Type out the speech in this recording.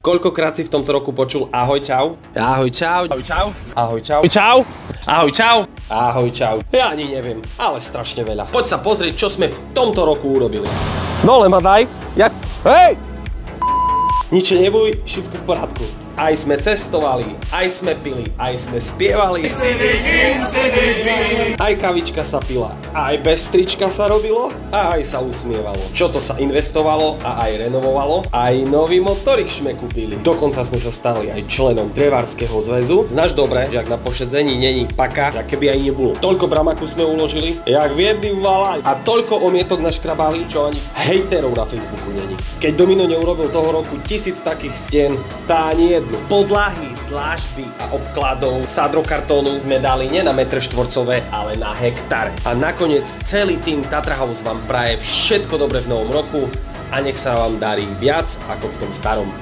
Koľkokrát si v tomto roku počul ahoj čau? Ahoj čau. Ahoj čau. Ahoj čau. Čau. Ahoj, čau. Ahoj čau. Ja ani neviem, ale strašne veľa. Poď sa pozrieť, čo sme v tomto roku urobili. Dole ma daj. Hej! Nič neboj, všetko v porádku. Aj sme cestovali, aj sme pili, aj sme spievali. Aj kavička sa pila, aj bez trička sa robilo a aj sa usmievalo. Čo to sa investovalo a aj renovovalo, aj nový motorik sme kúpili. Dokonca sme sa stali aj členom Drevárskeho zväzu. Znáš dobre, že ak na pošedzení není paka, tak keby aj nebolo. Toľko bramaku sme uložili, jak viedli valaj. A toľko omietok naškrabali, čo ani hejterov na Facebooku není. Keď Domino neurobil toho roku 1000 takých stien, tá ani jednu. Podlahy, dlážby a obkladov sadrokartónu sme dali nie na metre štvorcové, ale na hektár. A nakoniec celý tým Tatra House vám praje všetko dobré v novom roku a nech sa vám darí viac ako v tom starom.